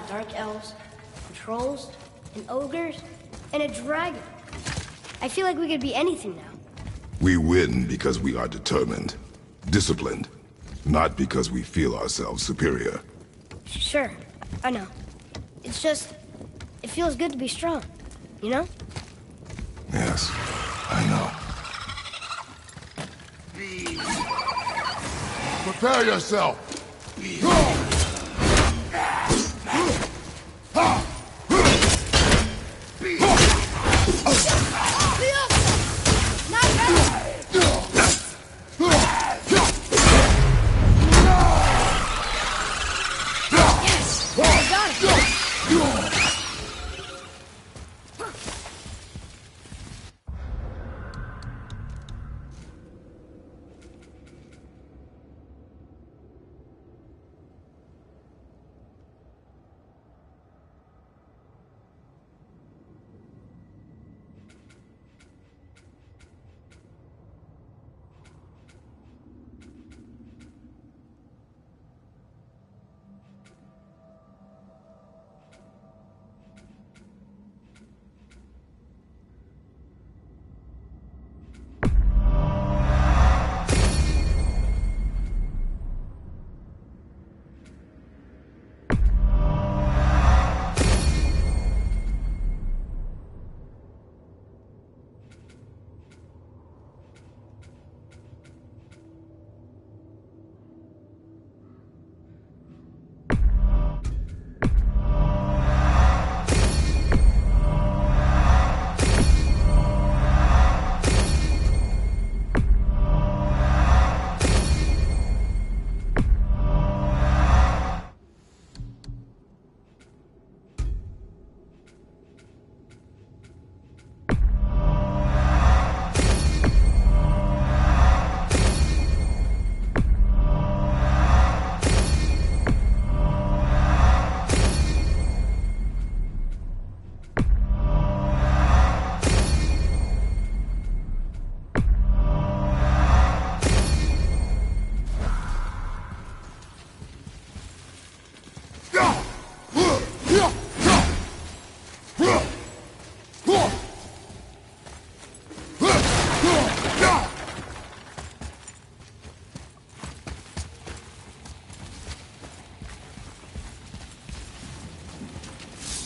dark elves, and trolls, and ogres, and a dragon. I feel like we could be anything now. We win because we are determined, disciplined, not because we feel ourselves superior. Sure, I know. It's just, it feels good to be strong, you know? Yes, I know. Prepare yourself!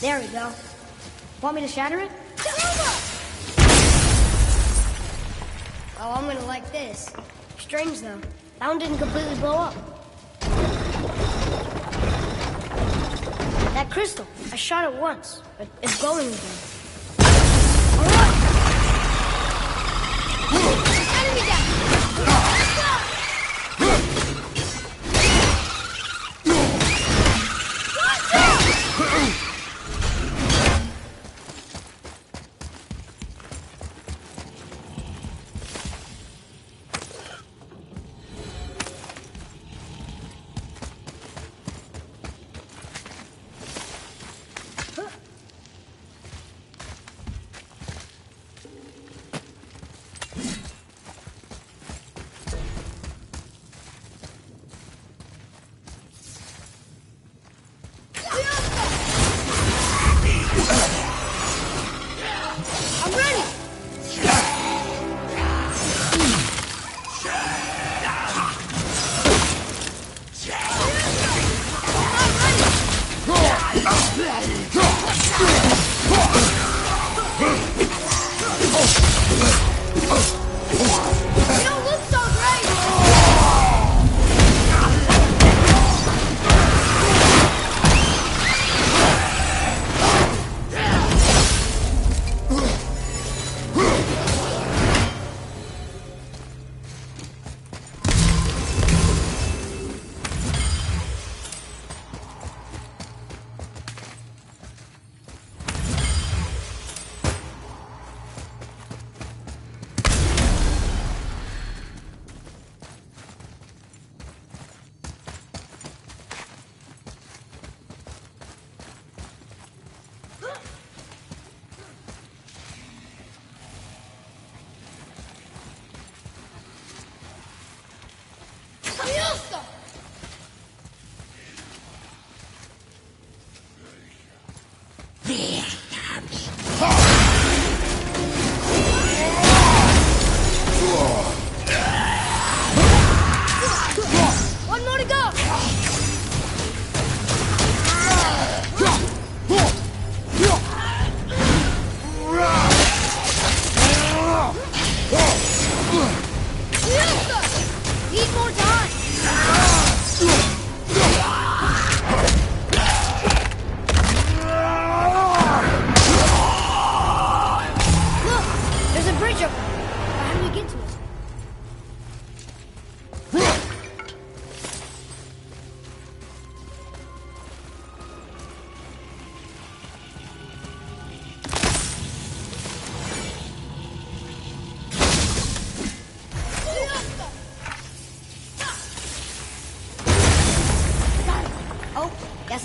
There we go. Want me to shatter it? Oh, I'm gonna like this. Strange, though. That one didn't completely blow up. That crystal, I shot it once, but it's glowing again. All right! Enemy down! Let's go!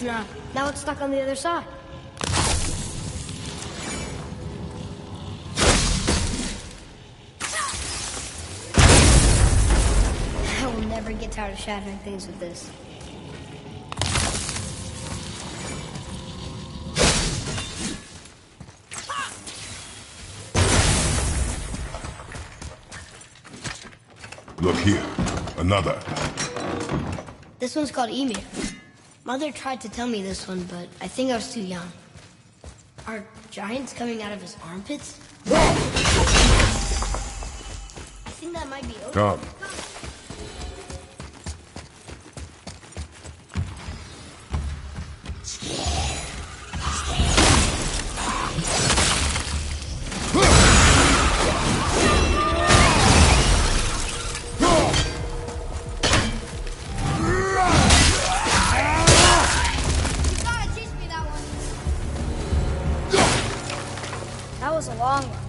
drown. Now it's stuck on the other side. I will never get tired of shattering things with this. Look here. Another. This one's called Emir. Mother tried to tell me this one, but I think I was too young. Are giants coming out of his armpits? I think that might be Come. That was a long one.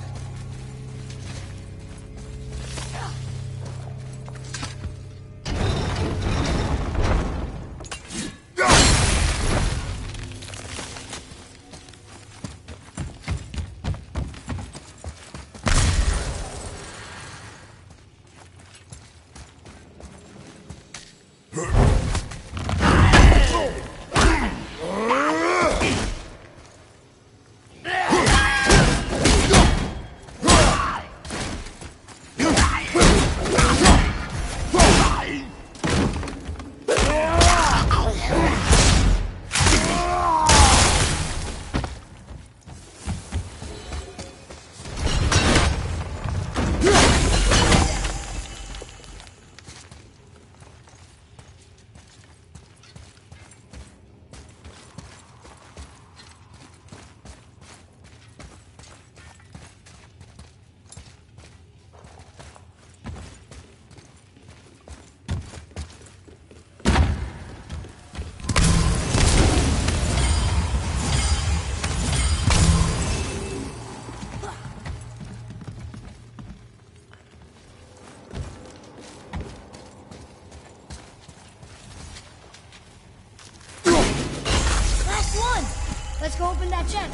Let's go open that chest.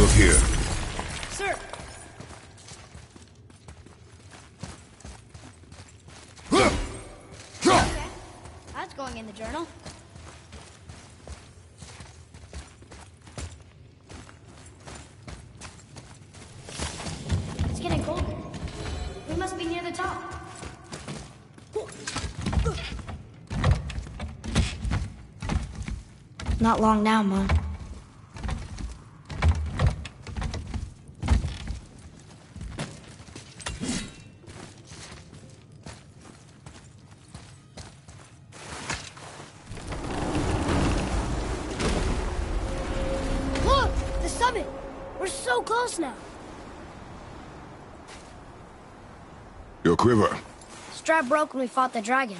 Look here. Sir. Okay. That's going in the journal. It's getting colder. We must be near the top. Not long now, Mom. Look! The summit! We're so close now. Your quiver. Strap broke when we fought the dragon.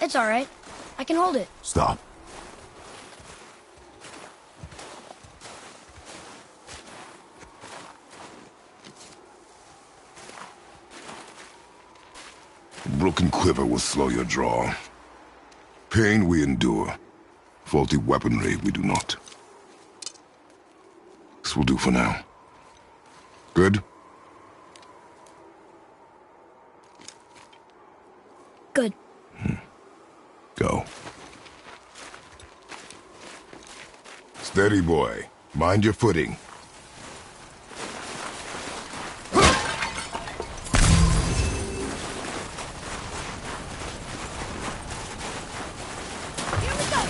It's all right. I can hold it. Stop. Broken quiver will slow your draw. Pain we endure. Faulty weaponry we do not. This will do for now. Good? Good. Go. Steady, boy. Mind your footing. Here we go!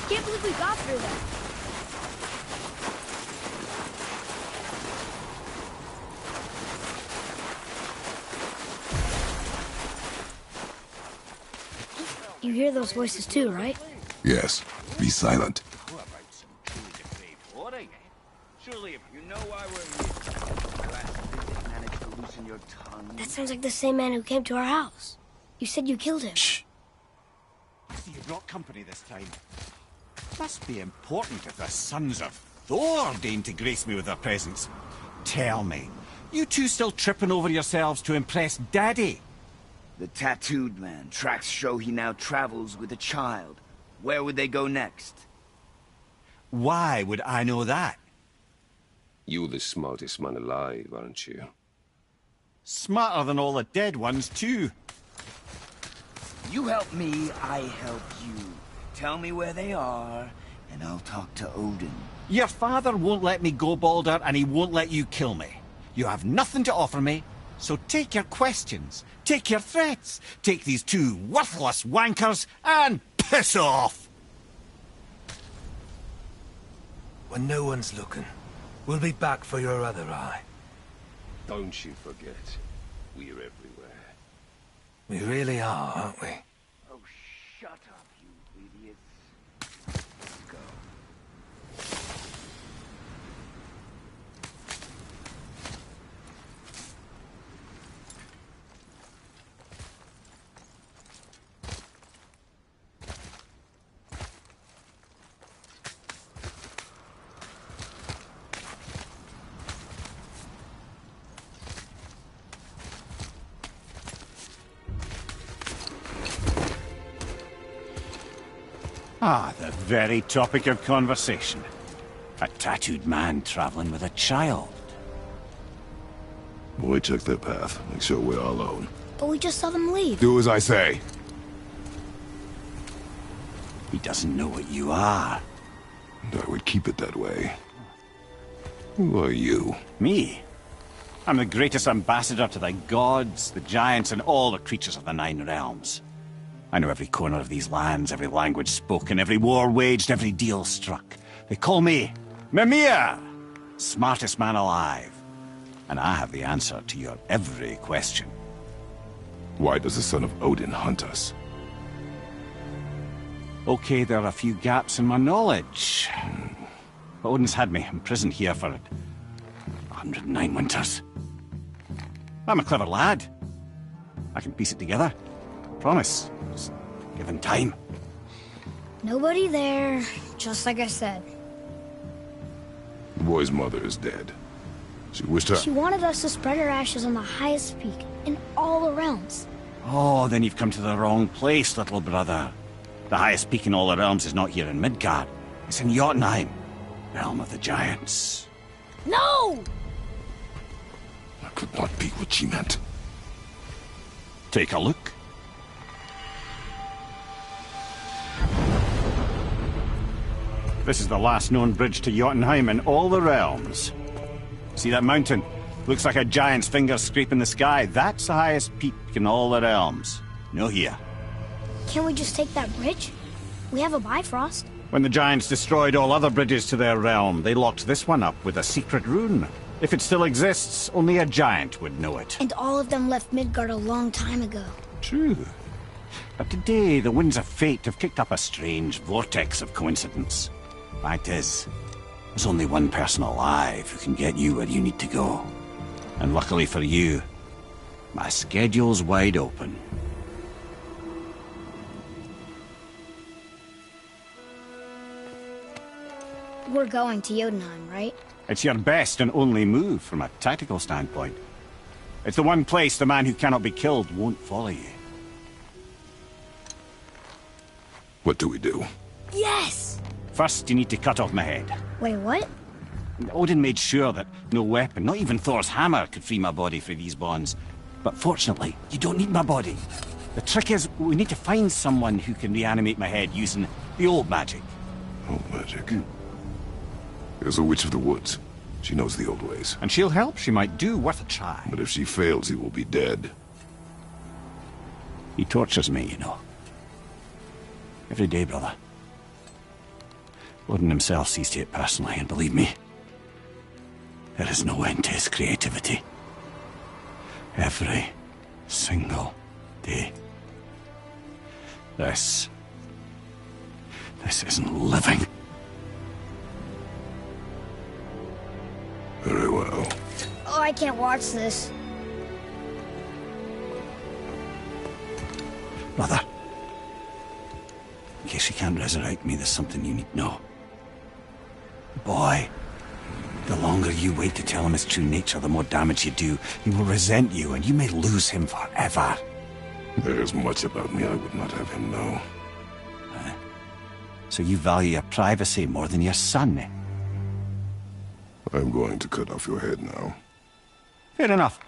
Can't believe we got through that. You hear those voices too, right? Yes. Be silent. Surely if you know why we're here, managed to loosen your tongue. That sounds like the same man who came to our house. You said you killed him. Shh. So you brought company this time. Must be important if the sons of Thor deign to grace me with their presence. Tell me, you two still tripping over yourselves to impress Daddy? The tattooed man. Tracks show he now travels with a child. Where would they go next? Why would I know that? You're the smartest man alive, aren't you? Smarter than all the dead ones, too. You help me, I help you. Tell me where they are, and I'll talk to Odin. Your father won't let me go, Balder, and he won't let you kill me. You have nothing to offer me, so take your questions, take your threats, take these two worthless wankers, and piss off! When no one's looking, we'll be back for your other eye. Don't you forget, we're everywhere. We really are, aren't we? Oh, shut up, you idiots. Let's go. Ah, the very topic of conversation. A tattooed man traveling with a child. Boy, check their path. Make sure we're alone. But we just saw them leave. Do as I say. He doesn't know what you are. And I would keep it that way. Who are you? Me? I'm the greatest ambassador to the gods, the giants, and all the creatures of the Nine Realms. I know every corner of these lands, every language spoken, every war waged, every deal struck. They call me Mimir, smartest man alive. And I have the answer to your every question. Why does the son of Odin hunt us? Okay, there are a few gaps in my knowledge. But Odin's had me imprisoned here for 109 winters. I'm a clever lad. I can piece it together. Promise. Just give him time. Nobody there, just like I said. The boy's mother is dead. She wished her... She wanted us to spread her ashes on the highest peak in all the realms. Oh, then you've come to the wrong place, little brother. The highest peak in all the realms is not here in Midgard. It's in Jotunheim, realm of the giants. No! That could not be what she meant. Take a look. This is the last known bridge to Jotunheim in all the realms. See that mountain? Looks like a giant's finger scraping the sky. That's the highest peak in all the realms. No here. Can't we just take that bridge? We have a Bifrost. When the Giants destroyed all other bridges to their realm, they locked this one up with a secret rune. If it still exists, only a giant would know it. And all of them left Midgard a long time ago. True. But today, the winds of fate have kicked up a strange vortex of coincidence. Fact is, there's only one person alive who can get you where you need to go. And luckily for you, my schedule's wide open. We're going to Jotunheim, right? It's your best and only move from a tactical standpoint. It's the one place the man who cannot be killed won't follow you. What do we do? Yes! First, you need to cut off my head. Wait, what? Odin made sure that no weapon, not even Thor's hammer, could free my body from these bonds. But fortunately, you don't need my body. The trick is, we need to find someone who can reanimate my head using the old magic. Old magic. There's a witch of the woods. She knows the old ways. And she'll help. She might do worth a try. But if she fails, he will be dead. He tortures me, you know. Every day, brother. Odin himself sees to it personally, and believe me, there is no end to his creativity. Every single day. This isn't living. Very well. Oh, I can't watch this. Brother, in case you can't resurrect me, there's something you need to know. Boy, the longer you wait to tell him his true nature, the more damage you do. He will resent you, and you may lose him forever. There's much about me I would not have him know. So you value your privacy more than your son, eh? I'm going to cut off your head now. Fair enough.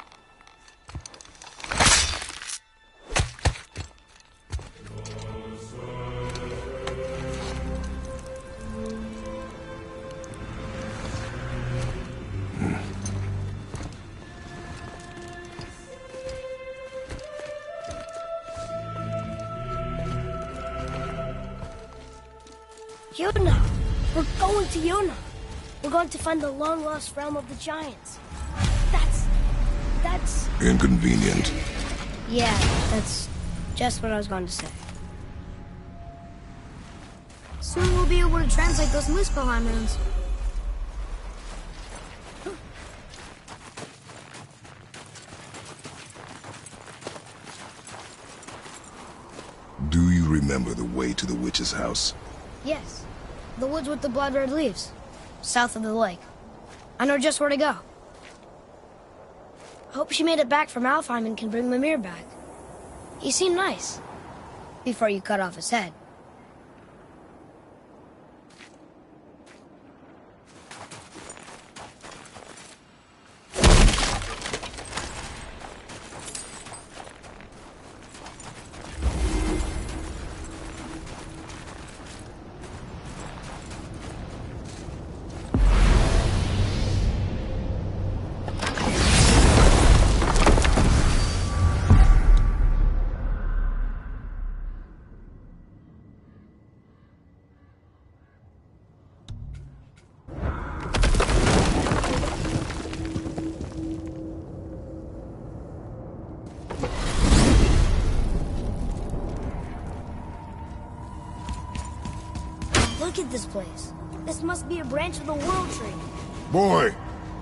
Jotunheim! We're going to Jotunheim! We're going to find the long-lost realm of the Giants. That's... Inconvenient. Yeah, that's just what I was going to say. Soon we'll be able to translate those Muspelheim runes. Do you remember the way to the witch's house? Yes. The woods with the blood-red leaves. South of the lake. I know just where to go. I hope she made it back from Alfheim and can bring Mimir back. He seemed nice. Before you cut off his head. Look at this place. This must be a branch of the World Tree. Boy,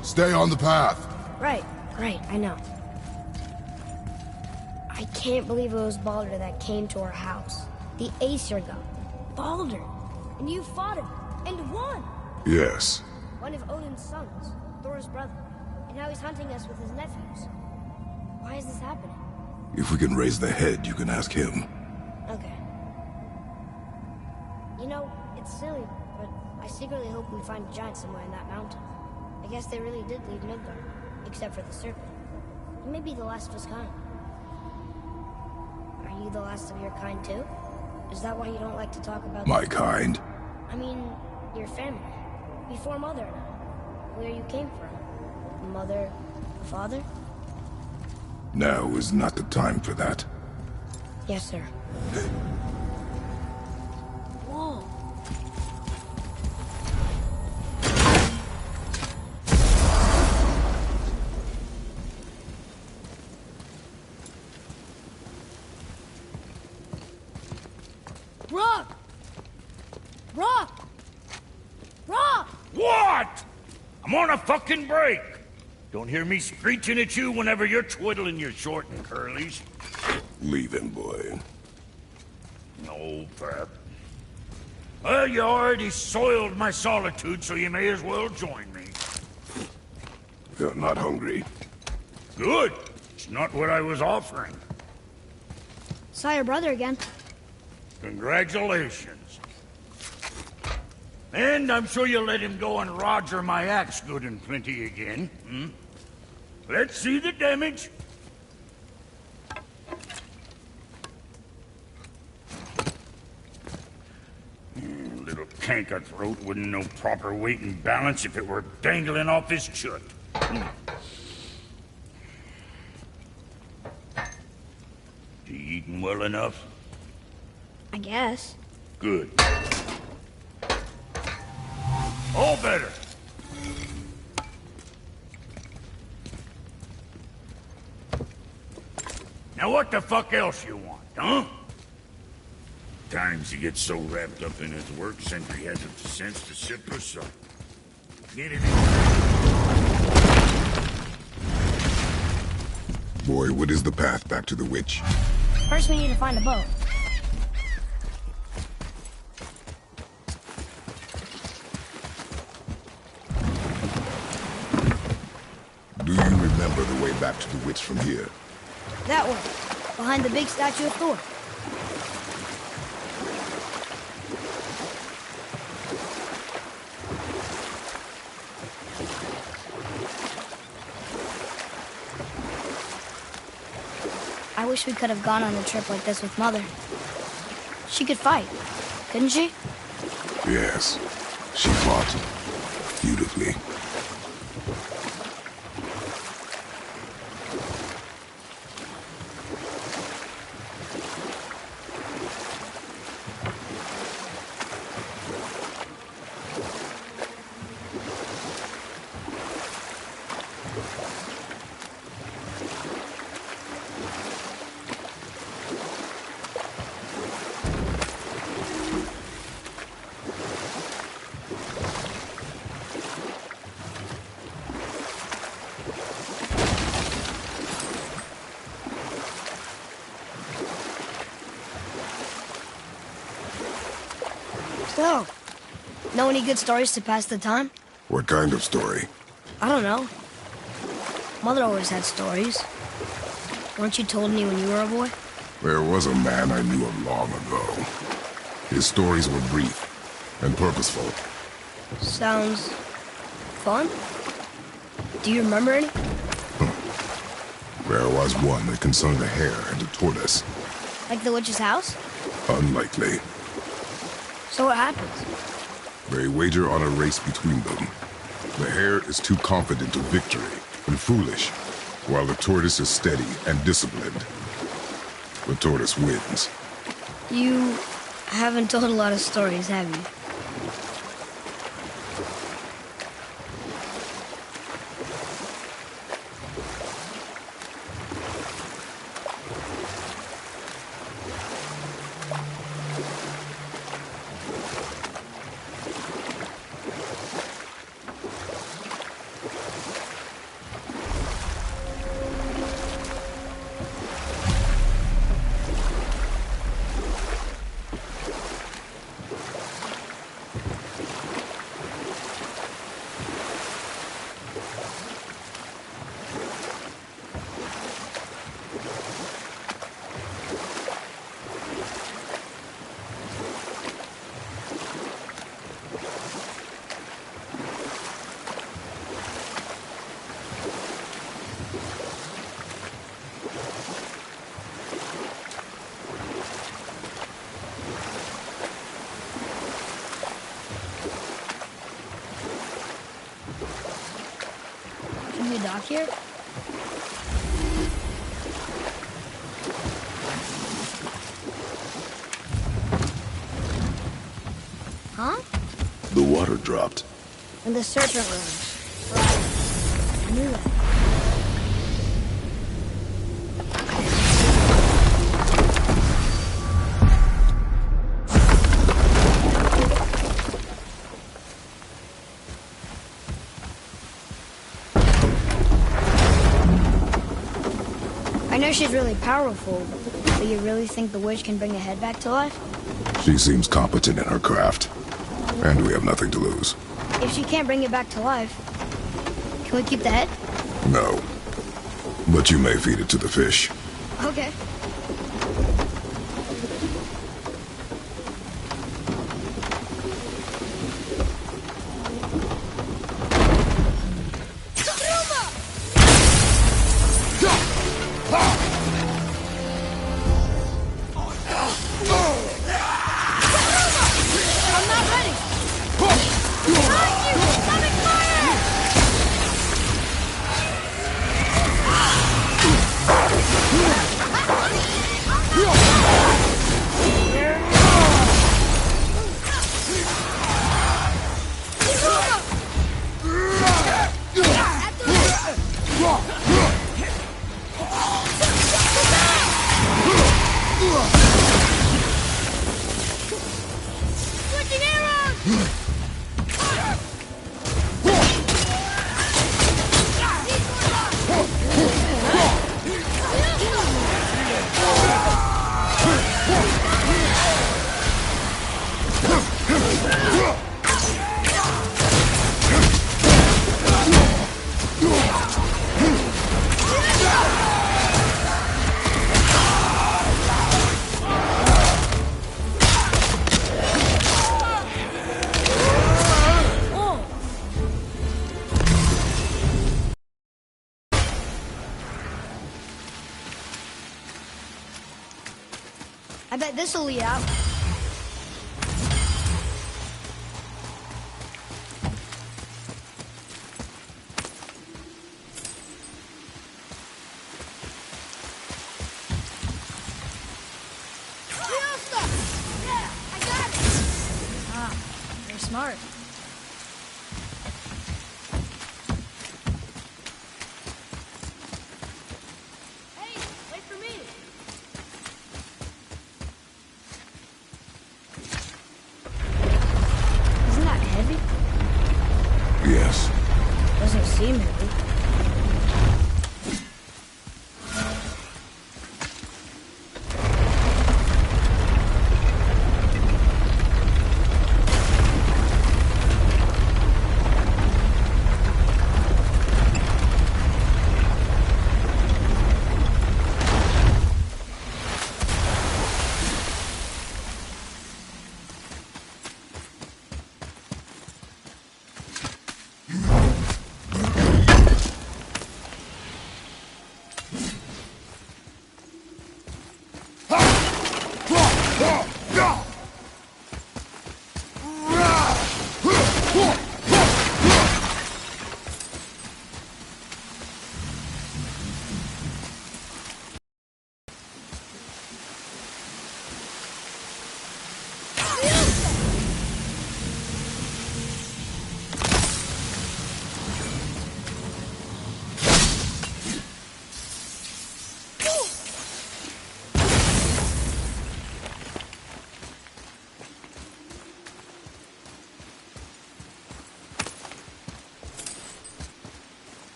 stay on the path. Right, I know. I can't believe it was Baldur that came to our house. The Aesir god. Baldur. And you fought him. And won. Yes. One of Odin's sons. Thor's brother. And now he's hunting us with his nephews. Why is this happening? If we can raise the head, you can ask him. Okay. You know, it's silly, but I secretly hope we find a giant somewhere in that mountain. I guess they really did leave Midgard, except for the serpent. He may be the last of his kind. Are you the last of your kind too? Is that why you don't like to talk about... My kind? I mean, your family. Before Mother and I. Where you came from. Mother, father? Now is not the time for that. Yes, sir. Whoa. Rock! Rock! What? I'm on a fucking break. Don't hear me screeching at you whenever you're twiddling your short and curlies. Leave him, boy. No, Pep. Well, you already soiled my solitude, so you may as well join me. You're not hungry. Good. It's not what I was offering. Saw your brother again. Congratulations. And I'm sure you'll let him go and roger my axe good and plenty again, hmm? Let's see the damage. Little canker throat wouldn't know proper weight and balance if it were dangling off his chut. You eating well enough? I guess. Good. All better. Now what the fuck else you want, huh? Times he gets so wrapped up in his work, Sentry hasn't the sense to sip or sup. Get it in. Boy, what is the path back to the witch? First we need to find a boat. Do you remember the way back to the witch from here? That way. Behind the big statue of Thor. I wish we could have gone on a trip like this with Mother. She could fight, couldn't she? Yes. She fought beautifully. So, know any good stories to pass the time? What kind of story? I don't know. Mother always had stories. Weren't you told any when you were a boy? There was a man I knew of long ago. His stories were brief and purposeful. Sounds fun. Do you remember any? There was one that concerned a hare and a tortoise. Like the witch's house? Unlikely. So what happens? They wager on a race between them. The hare is too confident of victory and foolish, while the tortoise is steady and disciplined. The tortoise wins. You haven't told a lot of stories, have you? Can we dock here? Huh? The water dropped. In the serpent room. Right. I knew that. know she's really powerful, but you really think the witch can bring a head back to life? She seems competent in her craft, and we have nothing to lose. If she can't bring it back to life, can we keep the head? No. But you may feed it to the fish. Okay. I bet this'll lead out. You're smart. Hey, wait for me. Isn't that heavy? Yes. Doesn't seem heavy.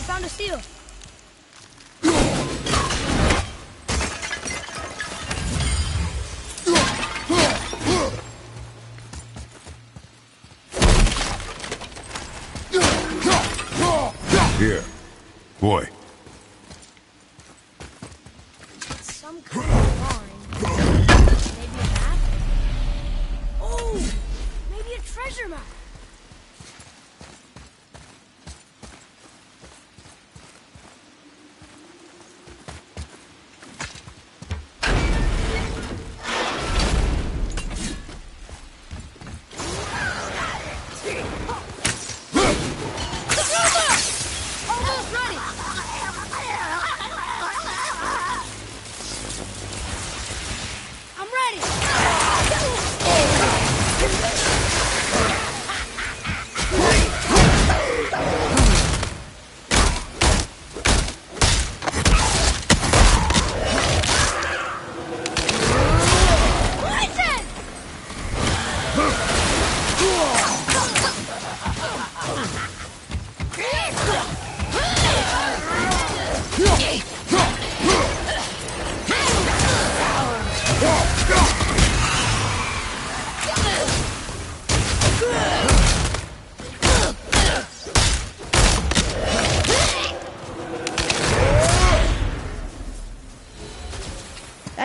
Found a seal. Here. Boy. It's some kind of line. Maybe a map? Oh! Maybe a treasure map.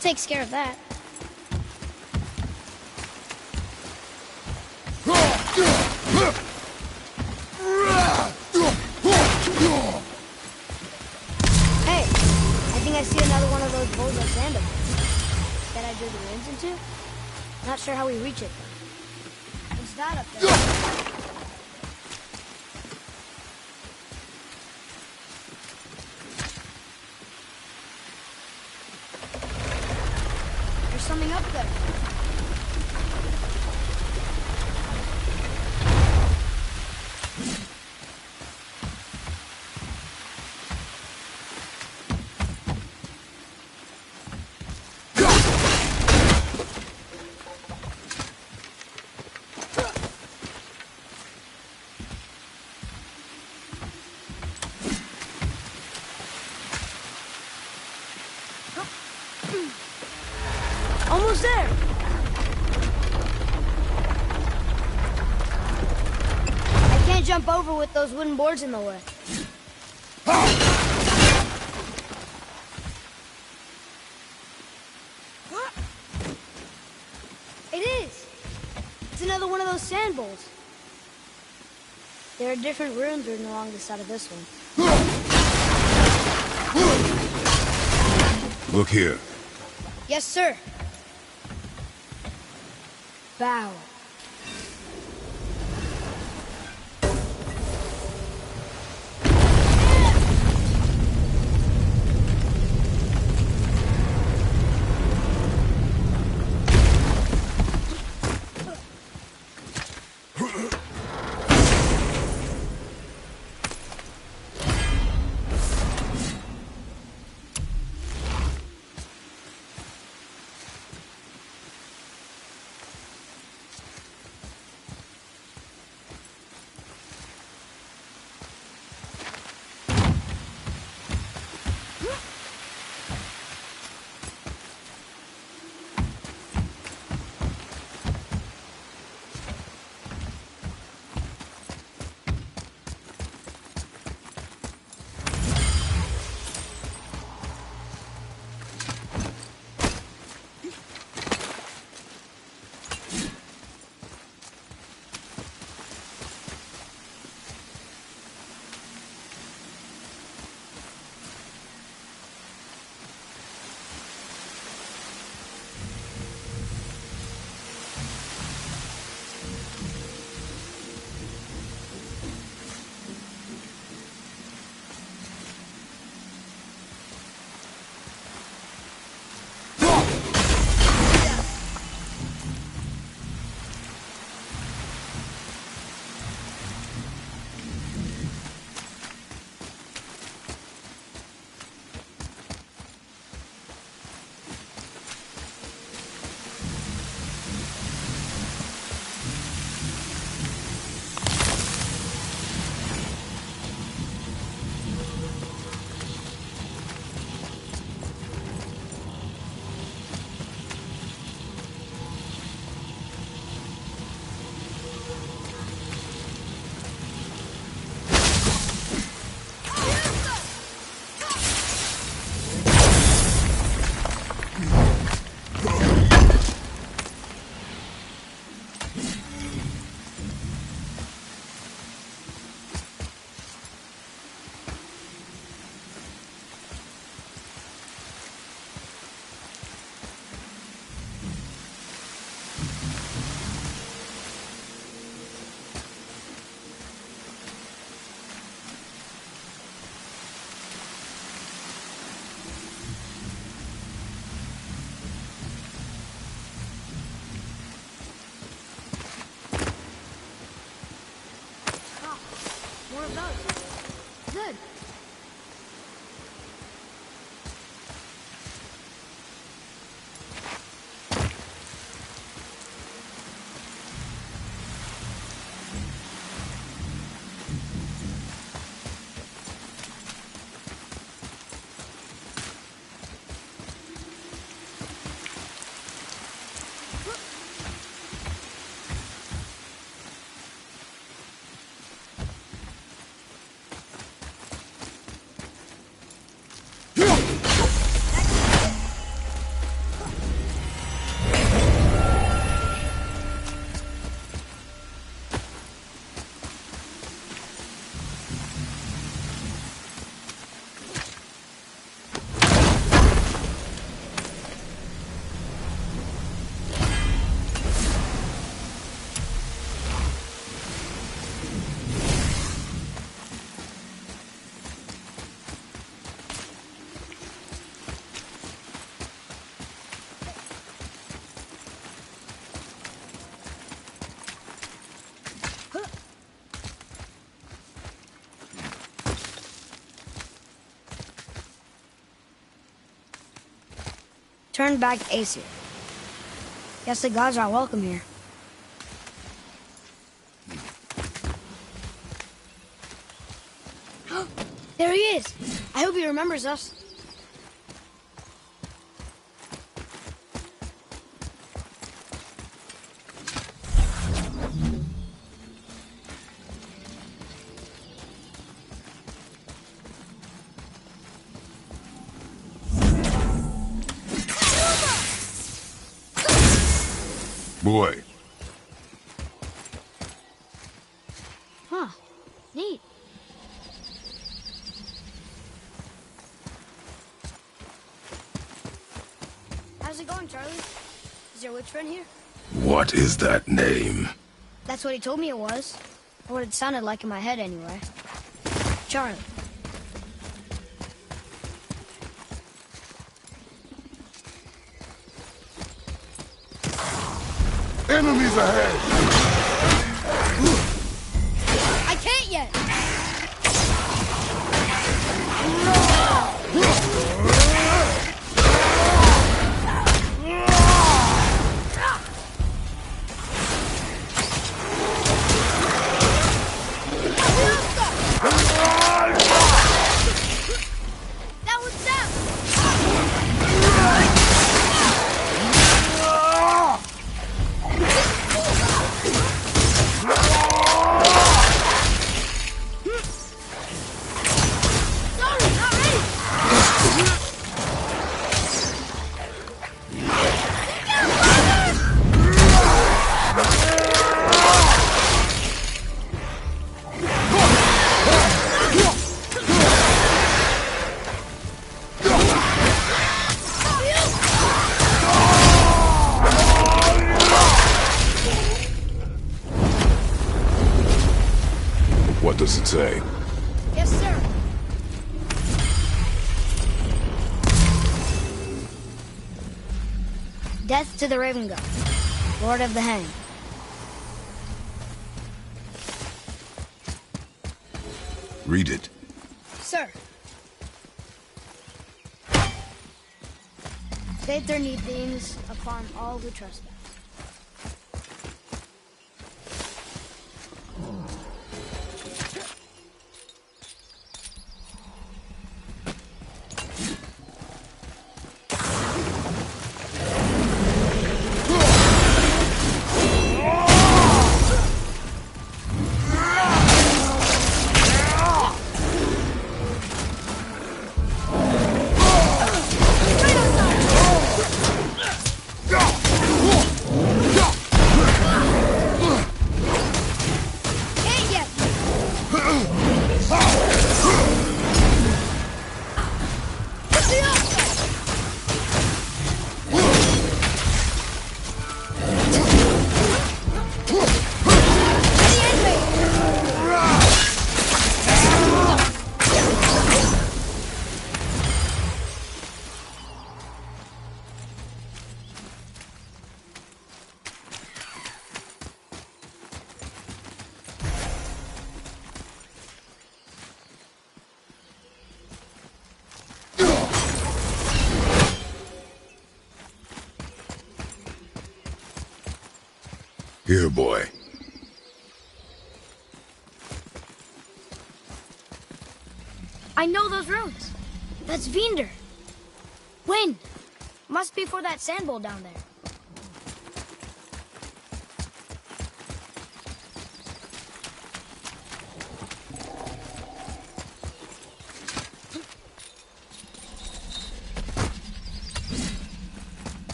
That takes care of that. Hey, I think I see another one of those bowls of sand up there. That I drew the ruins into? Not sure how we reach it. What's that up there? There's something up there. Almost there! I can't jump over with those wooden boards in the way. It is! It's another one of those sand bowls. There are different runes written along the side of this one. Look here. Yes, sir. Bow. More of those. Good. returned back to Aesir. Guess the gods are welcome here. There he is! I hope he remembers us. Boy. Huh. Neat. How's it going, Charlie? Is your witch friend here? What is that name? That's what he told me it was. Or what it sounded like in my head, anyway. Charlie. Enemies ahead! I can't yet! That was them! Sorry, not ready! What does it say? Yes, sir. Death to the Raven God, Lord of the Hang. Read it. Sir. Save their need things upon all who trespass. Can't yet. Here, boy. I know those runes. That's Vinder. Wind. Must be for that sand bowl down there.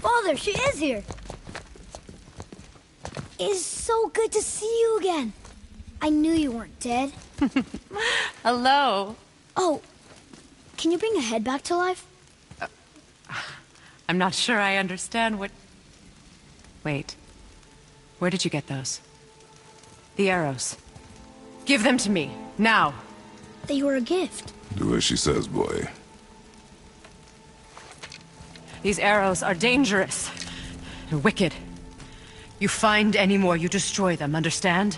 Father, she is here. It's so good to see you again. I knew you weren't dead. Hello. Oh, can you bring a head back to life? I'm not sure I understand what... Wait. Where did you get those? The arrows. Give them to me, now. They were a gift. Do as she says, boy. These arrows are dangerous and wicked. You find any more, you destroy them, understand?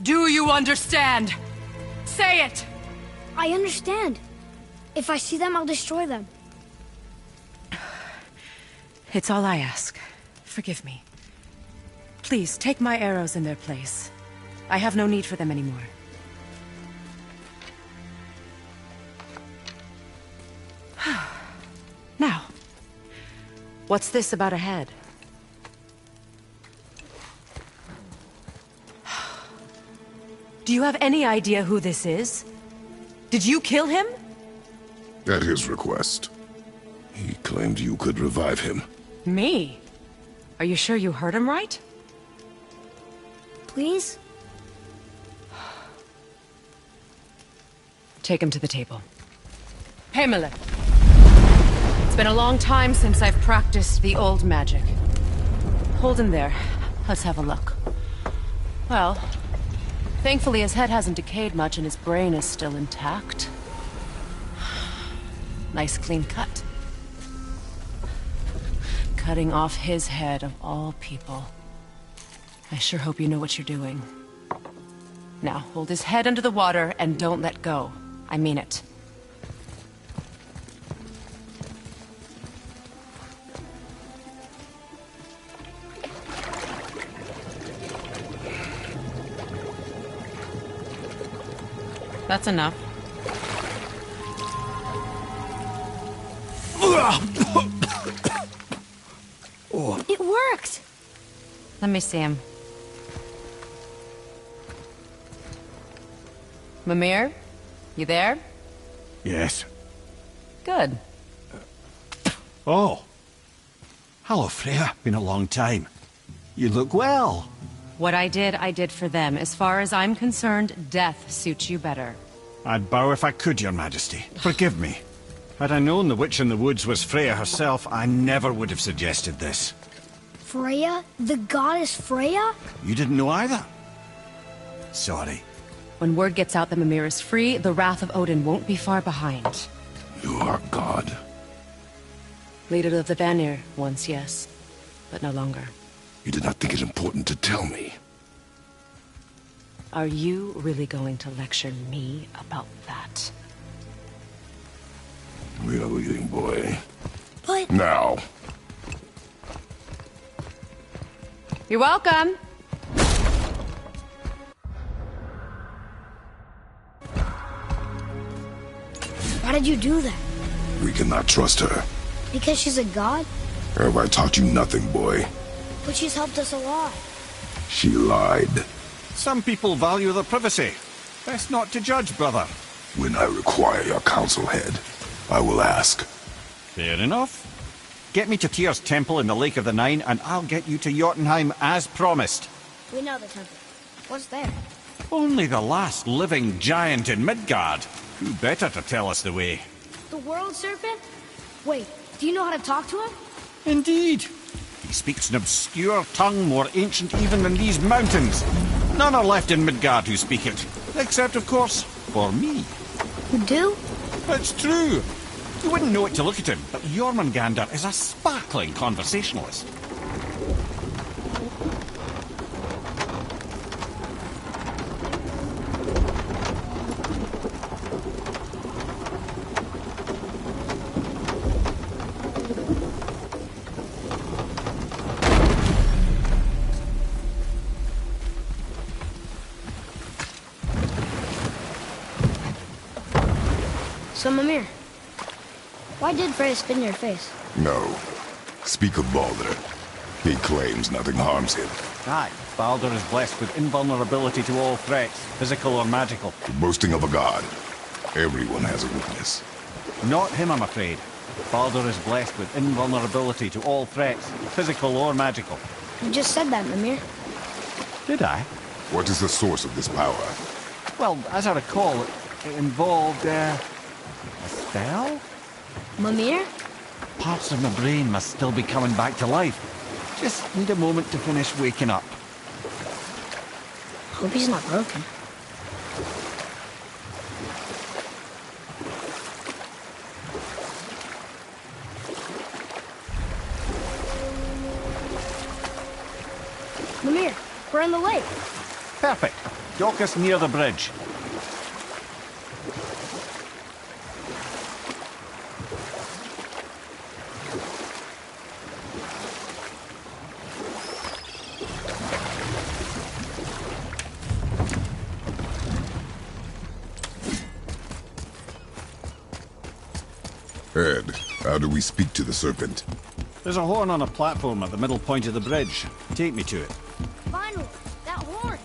Do you understand? Say it! I understand. If I see them, I'll destroy them. It's all I ask. Forgive me. Please, take my arrows in their place. I have no need for them anymore. Now, what's this about a head? Do you have any idea who this is? Did you kill him? At his request. He claimed you could revive him. Me? Are you sure you heard him right? Please? Take him to the table. Pamela. It's been a long time since I've practiced the old magic. Hold him there. Let's have a look. Well, thankfully his head hasn't decayed much and his brain is still intact. Nice clean cut. Cutting off his head of all people. I sure hope you know what you're doing. Now, hold his head under the water and don't let go. I mean it. That's enough. It worked! Let me see him. Mimir? You there? Yes. Good. Oh. Hello, Freya. Been a long time. You look well. What I did for them. As far as I'm concerned, death suits you better. I'd bow if I could, Your Majesty. Forgive me. Had I known the witch in the woods was Freya herself, I never would have suggested this. Freya? The goddess Freya? You didn't know either? Sorry. When word gets out that Mimir is free, the wrath of Odin won't be far behind. You are God. Leader of the Vanir, once, yes. But no longer. You did not think it important to tell me. Are you really going to lecture me about that? We are leaving, boy. But... Now. You're welcome! Why did you do that? We cannot trust her. Because she's a god? Have I taught you nothing, boy? But she's helped us a lot. She lied. Some people value their privacy. Best not to judge, brother. When I require your council head, I will ask. Fair enough. Get me to Tyr's temple in the Lake of the Nine, and I'll get you to Jotunheim as promised. We know the temple. What's there? Only the last living giant in Midgard. Who better to tell us the way? The world serpent? Wait, do you know how to talk to him? Indeed. He speaks an obscure tongue more ancient even than these mountains. None are left in Midgard who speak it. Except, of course, for me. You do? It's true. You wouldn't know it to look at him, but Jormungandr is a sparkling conversationalist. So, Mimir, why did Freya spit in your face? No. Speak of Baldur. He claims nothing harms him. Aye, Baldur is blessed with invulnerability to all threats, physical or magical. The boasting of a god. Everyone has a weakness. Not him, I'm afraid. Baldur is blessed with invulnerability to all threats, physical or magical. You just said that, Mimir. Did I? What is the source of this power? Well, as I recall, it involved, a spell? Mimir? Parts of my brain must still be coming back to life. Just need a moment to finish waking up. Hope he's not broken. Mimir, we're in the lake. Perfect. Dock us near the bridge. Ed, how do we speak to the serpent? There's a horn on a platform at the middle point of the bridge. Take me to it. Finally, that horn.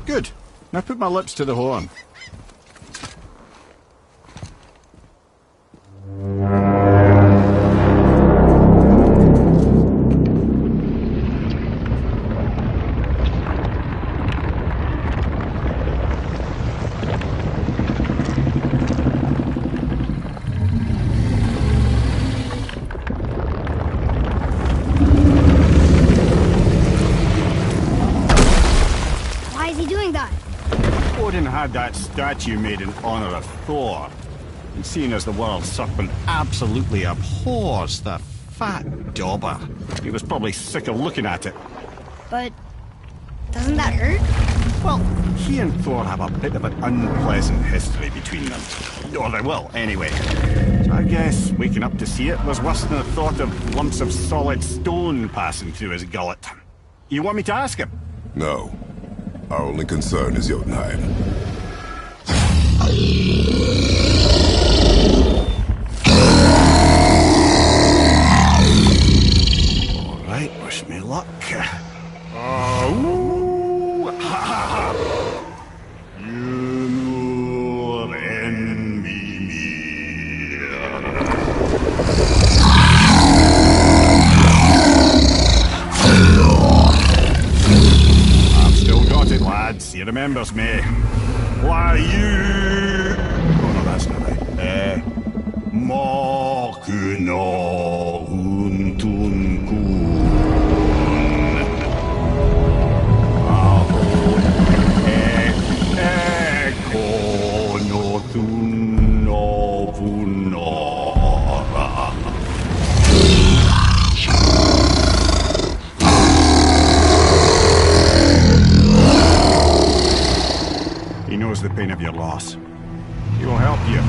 Good. Now put my lips to the horn. Odin had that statue made in honor of Thor. And seeing as the world serpent absolutely abhors the fat dauber, he was probably sick of looking at it. But doesn't that hurt? Well, he and Thor have a bit of an unpleasant history between them. Or they will, anyway. So I guess waking up to see it was worse than the thought of lumps of solid stone passing through his gullet. You want me to ask him? No. Our only concern is Jotunheim. All right, wish me luck. Lads, he remembers me. Why you? Oh no, that's not right. Mokuno Huntun Kun. Eko no Thun no Vunora. He knows the pain of your loss. He will help you.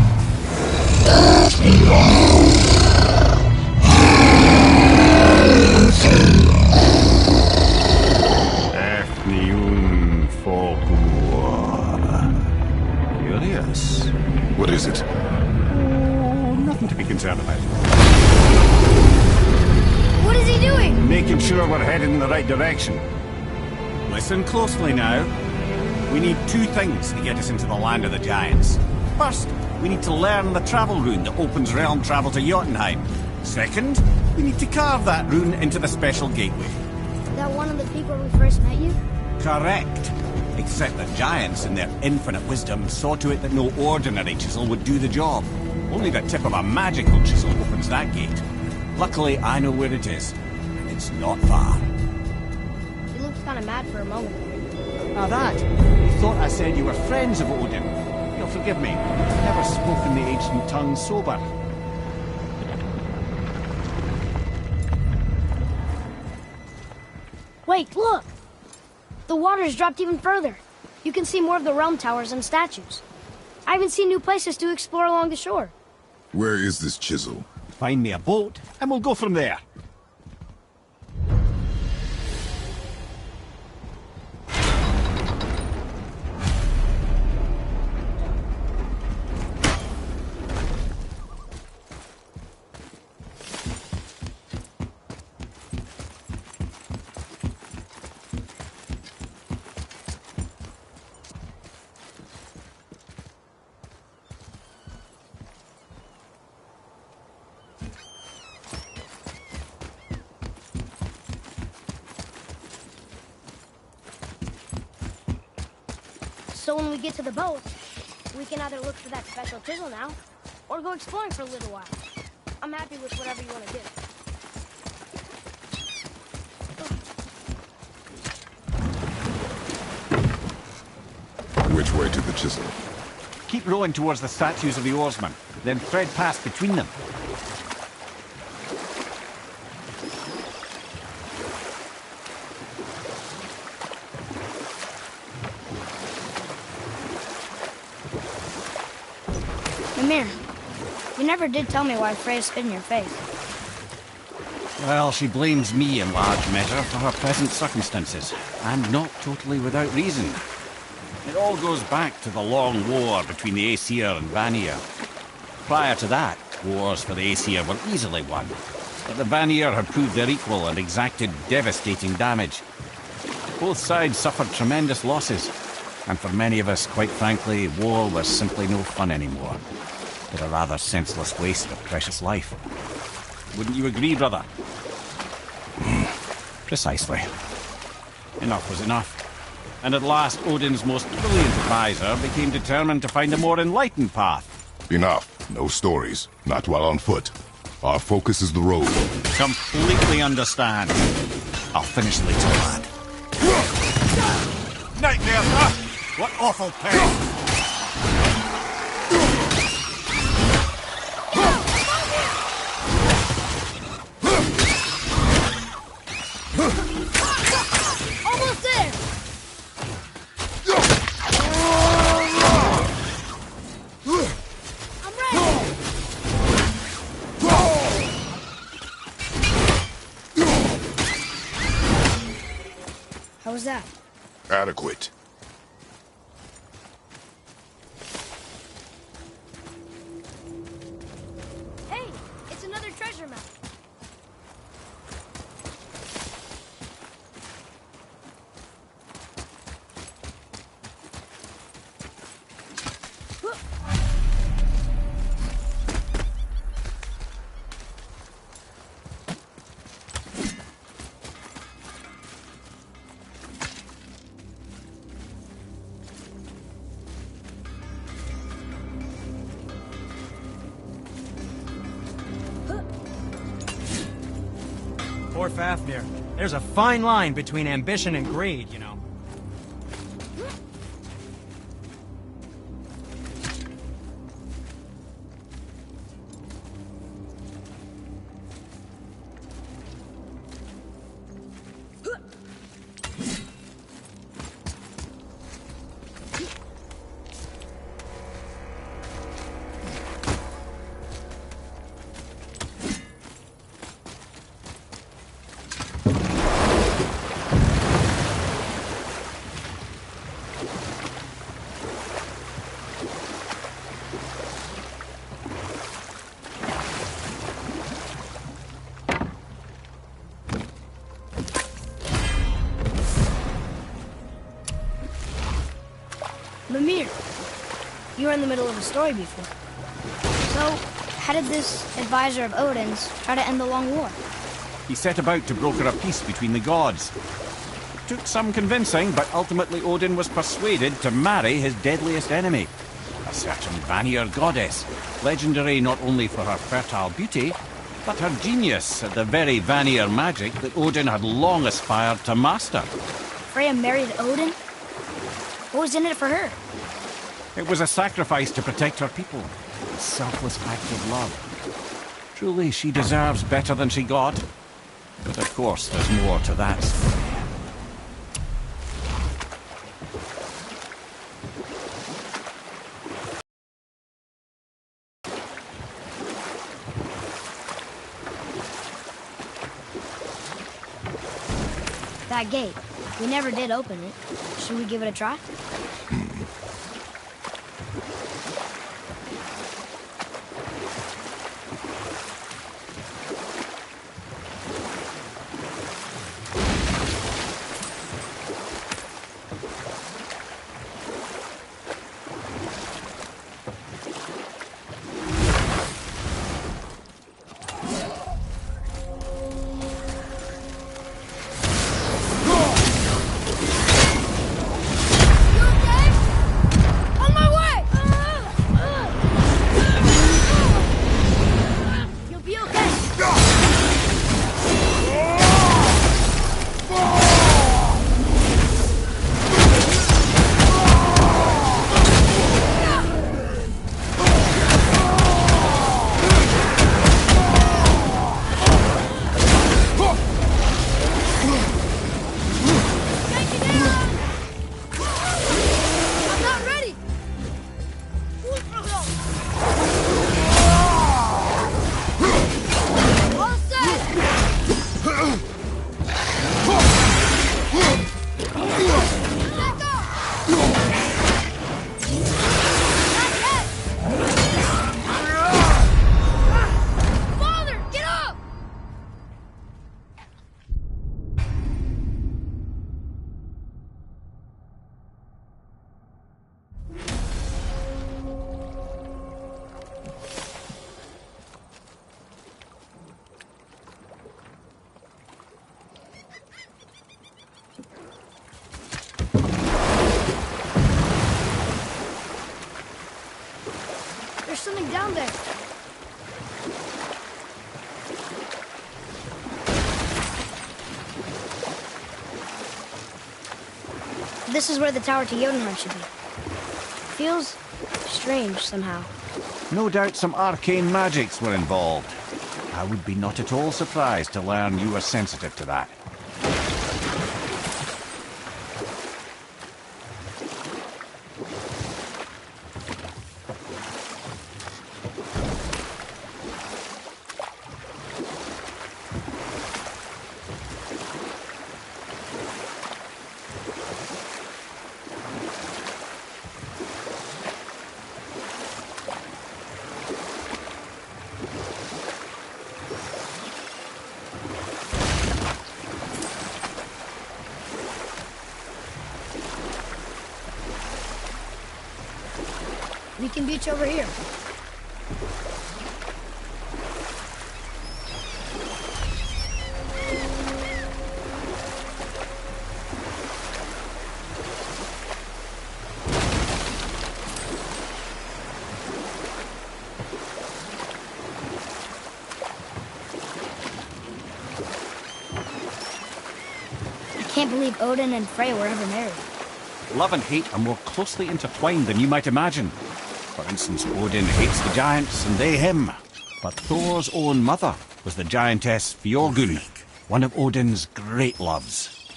Efniun Folkur. Curious. What is it? Oh, nothing to be concerned about. What is he doing? Making sure we're headed in the right direction. Listen closely now. We need two things to get us into the land of the giants. First, we need to learn the travel rune that opens realm travel to Jotunheim. Second, we need to carve that rune into the special gateway. Is that one of the people we first met you? Correct. Except the giants, in their infinite wisdom, saw to it that no ordinary chisel would do the job. Only the tip of a magical chisel opens that gate. Luckily, I know where it is. And it's not far. He looks kind of mad for a moment. Now that, you thought I said you were friends of Odin. You'll forgive me. I've never spoken the ancient tongue sober. Wait, look! The water's dropped even further. You can see more of the realm towers and statues. I even see new places to explore along the shore. Where is this chisel? Find me a boat, and we'll go from there. So when we get to the boat, we can either look for that special chisel now, or go exploring for a little while. I'm happy with whatever you want to do. Which way to the chisel? Keep rowing towards the statues of the oarsmen. then thread past between them. Mimir, you never did tell me why Freya spit in your face. Well, she blames me in large measure for her present circumstances, and not totally without reason. It all goes back to the long war between the Aesir and Vanir. Prior to that, wars for the Aesir were easily won, but the Vanir had proved their equal and exacted devastating damage. Both sides suffered tremendous losses, and for many of us, quite frankly, war was simply no fun anymore, but a rather senseless waste of precious life. Wouldn't you agree, brother? Precisely. Enough was enough. And at last, Odin's most brilliant advisor became determined to find a more enlightened path. Enough. No stories. Not while on foot. Our focus is the road. Completely understand. I'll finish later, lad. Nightmare, sir! What awful pain! Almost there! I'm ready! How was that? Adequate. Hey, it's another treasure map. Poor Fafnir. There's a fine line between ambition and greed, you know. Mimir, you were in the middle of a story before. So, how did this advisor of Odin's try to end the long war? He set about to broker a peace between the gods. It took some convincing, but ultimately Odin was persuaded to marry his deadliest enemy, a certain Vanir goddess, legendary not only for her fertile beauty, but her genius at the very Vanir magic that Odin had long aspired to master. Freya married Odin? What was in it for her? It was a sacrifice to protect her people, a selfless act of love. Truly, she deserves better than she got. But of course, there's more to that story. That gate. We never did open it. Should we give it a try? You okay? this is where the tower to Jotunheim should be. Feels strange somehow. No doubt some arcane magics were involved. I would be not at all surprised to learn you were sensitive to that. We can beach over here. I can't believe Odin and Frey were ever married. Love and hate are more closely intertwined than you might imagine. For instance, Odin hates the giants and they him. But Thor's own mother was the giantess Fjorgun, one of Odin's great loves.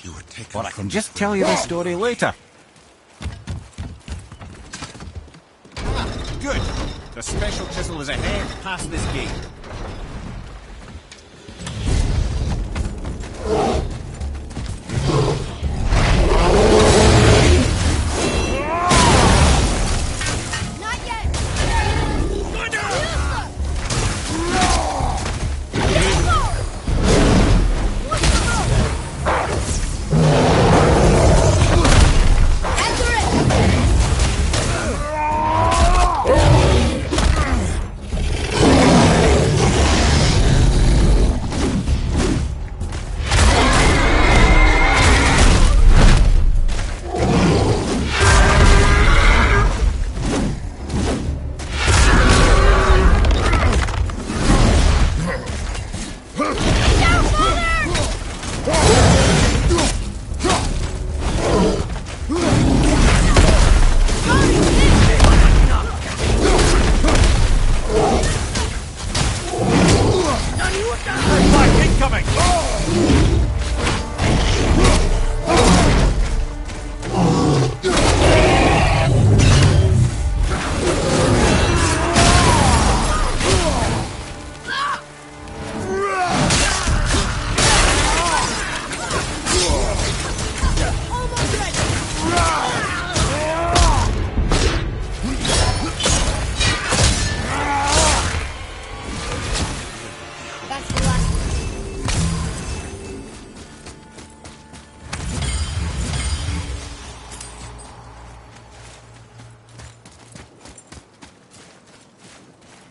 But I can just tell you the story later. Ah, good. The special chisel is ahead past this gate.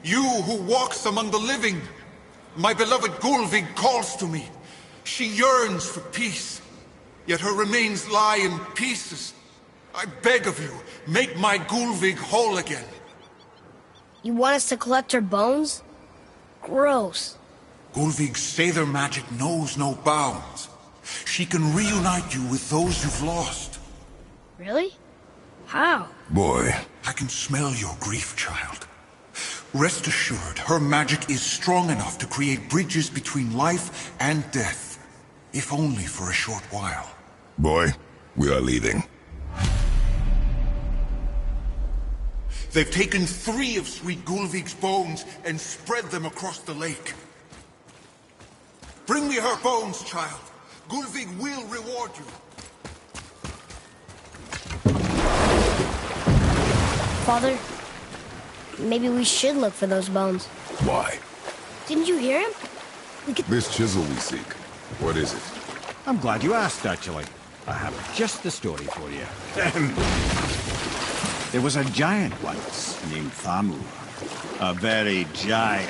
You who walks among the living, my beloved Gulvig calls to me. She yearns for peace, yet her remains lie in pieces. I beg of you, make my Gulvig whole again. You want us to collect her bones? Gross. Gulvig's Seidr magic knows no bounds. She can reunite you with those you've lost. Really? How? Boy. I can smell your grief, child. Rest assured, her magic is strong enough to create bridges between life and death. If only for a short while. Boy, we are leaving. They've taken 3 of sweet Gulvig's bones and spread them across the lake. Bring me her bones, child. Gulvig will reward you. Father, maybe we should look for those bones. Why? Didn't you hear him? This chisel we seek. What is it? I'm glad you asked, actually. I have just the story for you. There was a giant once named Thamur. A very giant,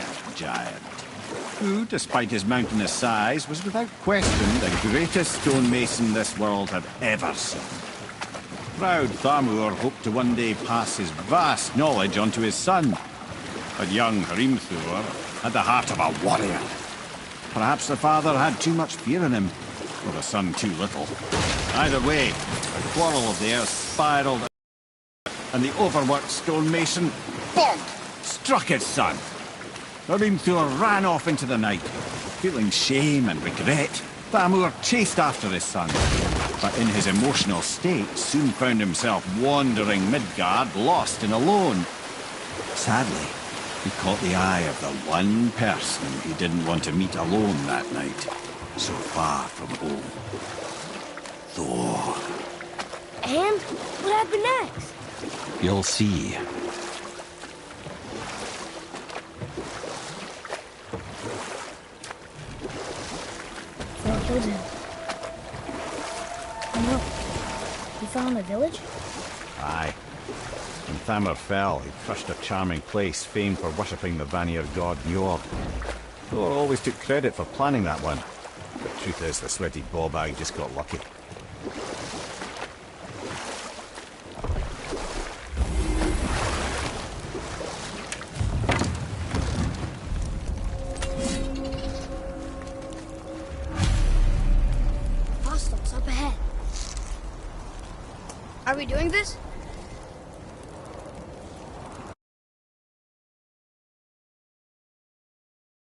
who, despite his mountainous size, was without question the greatest stonemason this world had ever seen. Proud Thamur hoped to one day pass his vast knowledge onto his son. But young Hrimthur had the heart of a warrior. Perhaps the father had too much fear in him, or the sun too little. Either way, the quarrel of theirs spiraled, and the overworked stonemason, bonk, struck his son. The Rimthur ran off into the night. Feeling shame and regret, Thamur chased after his son, but in his emotional state soon found himself wandering Midgard, lost and alone. Sadly, he caught the eye of the one person he didn't want to meet alone that night, so far from home. Thor. And what happened next? You'll see. Thor killed him. Oh no. He fell in the village? Aye. When Thamur fell, he crushed a charming place famed for worshipping the Vanir god Njord. Thor always took credit for planning that one. But the truth is, the sweaty ballbag just got lucky. Hostiles up ahead. Are we doing this?